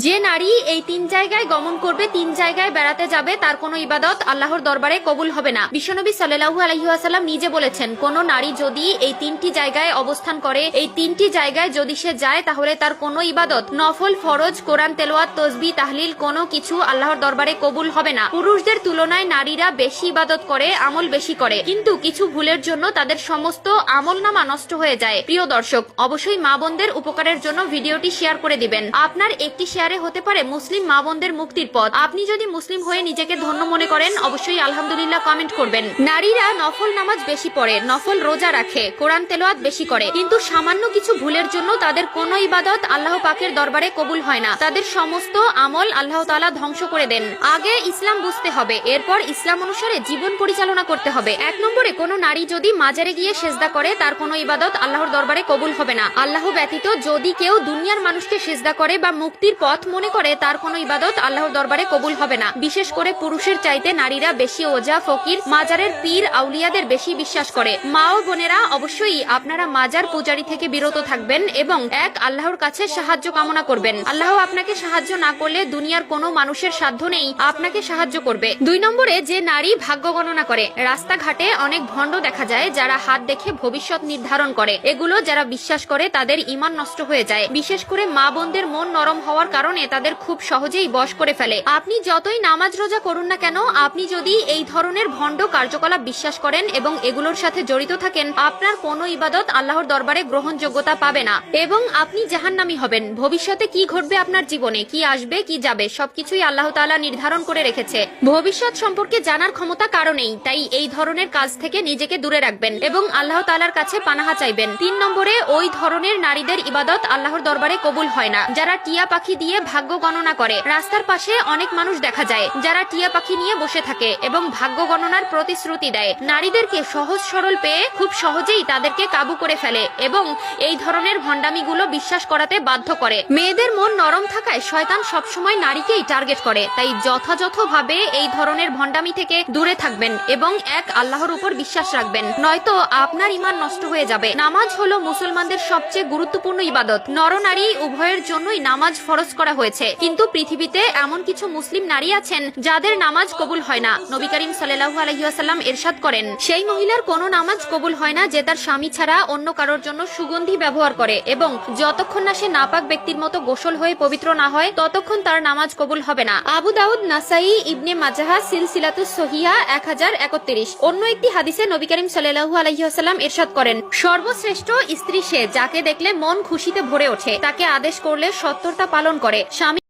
যে নারী এই তিন জায়গায় গমন করবে, তিন জায়গায় বেড়াতে যাবে, তার কোনো ইবাদত আল্লাহর দরবারে কবুল হবে না। বিশ্বনবী সাল্লাল্লাহু আলাইহি ওয়াসাল্লাম নিজে বলেছেন, কোন নারী যদি এই তিনটি জায়গায় অবস্থান করে, এই তিনটি জায়গায় যদি সে যায়, তাহলে তার কোনো ইবাদত, নফল, ফরজ, কোরআন তেলাওয়াত, তাসবিহ, তাহলিল কোনো কিছু আল্লাহর দরবারে কবুল হবে না। পুরুষদের তুলনায় নারীরা বেশি ইবাদত করে, আমল বেশি করে, কিন্তু কিছু ভুলের জন্য তাদের সমস্ত আমলনামা নষ্ট হয়ে যায়। প্রিয় দর্শক, অবশ্যই মা বোনদের উপকারের জন্য ভিডিওটি শেয়ার করে দিবেন। আপনার একটি শেয়ারে হতে পারে মুসলিম মা বোনদের মুক্তির পথ। আপনি যদি মুসলিম হয়ে নিজেকে ধন্য মনে করেন, অবশ্যই আলহামদুলিল্লাহ কমেন্ট করবেন। নারীরা নফল নামাজ বেশি পড়ে, নফল রোজা রাখে, কোরআন তেলাওয়াত বেশি করে, কিন্তু সামান্য কিছু ভুলের জন্য তাদের কোনো ইবাদত আল্লাহ পাকের দরবারে কবুল হয় না। তাদের সমস্ত আমল আল্লাহ তাআলা ধ্বংস করে দেন। আগে ইসলাম বুঝতে হবে, এরপর ইসলাম অনুসারে জীবন পরিচালনা করতে হবে। 1 নম্বরে, কোনো নারী যদি মাজারে গিয়ে সেজদা করে, তার কোনো ইবাদত আল্লাহর দরবারে কবুল হবে না। আল্লাহ ব্যতীত যদি কেউ দুনিয়ার মানুষকে সেজদা করে বা মুক্তির পথ মনে করে, তার কোনো ইবাদত আল্লাহর দরবারে কবুল হবে না। বিশেষ করে পুরুষের চাইতে নারীরা বেশি ওজা, ফকির, মাজারের পীর, আউলিয়াদের বেশি বিশ্বাস করে। মা ও বোনেরা, অবশ্যই আপনারা মাজার পূজারী থেকে বিরত থাকবেন এবং এক আল্লাহর কাছে সাহায্য কামনা করবেন। আল্লাহ আপনাকে সাহায্য না করলে দুনিয়ার কোনো মানুষের সাধ্য নেই আপনাকে সাহায্য করবে। 2 নম্বরে, যে নারী ভাগ্য গণনা করে। রাস্তাঘাটে অনেক ভণ্ড দেখা যায় যারা হাত দেখে ভবিষ্যৎ নির্ধারণ করে। এগুলো যারা বিশ্বাস করে তাদের ঈমান নষ্ট হয়ে যায়। বিশেষ করে মা বোনদের মন নরম হওয়ার কারণে তাদের খুব সহজেই বশ করে ফেলে। আপনি যতই নামাজ রোজা করুন না কেন, আপনি যদি এই ধরনের ভণ্ড কার্যকলাপ বিশ্বাস করেন এবং এগুলোর সাথে জড়িত থাকেন, আপনার কোনো ইবাদত আল্লাহর দরবারে গ্রহণযোগ্যতা পাবে না এবং আপনি জাহান্নামী হবেন। ভবিষ্যতে কি ঘটবে আপনার জীবনে, কি আসবে কি যাবে, সবকিছুই আল্লাহ তাআলা নির্ধারণ করে রেখেছে। ভবিষ্যৎ সম্পর্কে জানার ক্ষমতা কারো নেই, তাই এই ধরনের কাজ থেকে নিজেকে দূরে রাখবেন এবং আল্লাহ তাআলার কাছে পানাহা চাইবেন। 3 নম্বরে, ওই ধরনের নারীদের ইবাদত আল্লাহর দরবারে কবুল হয় না যারা টিয়া পাখি দিয়ে ভাগ্য গণনা করে। রাস্তার পাশে অনেক মানুষ দেখা যায় যারা টিয়া পাখি নিয়ে বসে থাকে এবং ভাগ্য গণনার প্রতিশ্রুতি দেয়। নারীদেরকে সহজ সরল পেয়ে খুব সহজেই তাদেরকে কাবু করে ফেলে এবং এই ধরনের ভণ্ডামিগুলো বিশ্বাস করাতে বাধ্য করে। মেয়েদের মন নরম থাকায় শয়তান সবসময় নারীকেই টার্গেট করে, তাই যথাযথভাবে এই ধরনের ভণ্ডামি থেকে দূরে থাকবেন এবং এক আল্লাহর উপর বিশ্বাস রাখবেন, নয়তো আপনার ঈমান নষ্ট হয়ে যাবে। নামাজ হলো মুসলমানদের সবচেয়ে গুরুত্বপূর্ণ ইবাদত। নরনারী উভয়ের জন্যই নামাজ ফরজ করা হয়েছে, কিন্তু পৃথিবীতে এমন কিছু মুসলিম নারী আছেন যাদের নামাজ কবুল হয় না। নবী করিম সাল্লাল্লাহু আলাইহি ওয়াসাল্লাম ইরশাদ করেন, সেই মহিলার কোনো নামাজ কবুল হয় না যে তার স্বামী ছাড়া অন্য কারোর জন্য সুগন্ধি ব্যবহার করে এবং যতক্ষণ না সে নাপাক ব্যক্তির মতো গোসল হয়ে পবিত্র না হয়, ততক্ষণ তার নামাজ কবুল হবে না। আবু দাউদ, নাসাই, ইবনে মাজাহ, সিলসিলাতুস সহিহা 1031। অন্য একটি হাদিসে নবী করিম সাল্লাল্লাহু আলাইহি ওয়াসাল্লাম ইরশাদ করেন, সর্বশ্রেষ্ঠ স্ত্রী সে যাকে দেখলে মন খুশিতে ভরে ওঠে, তাকে আদেশ করলে সত্তরতা পালন করে। স্বামী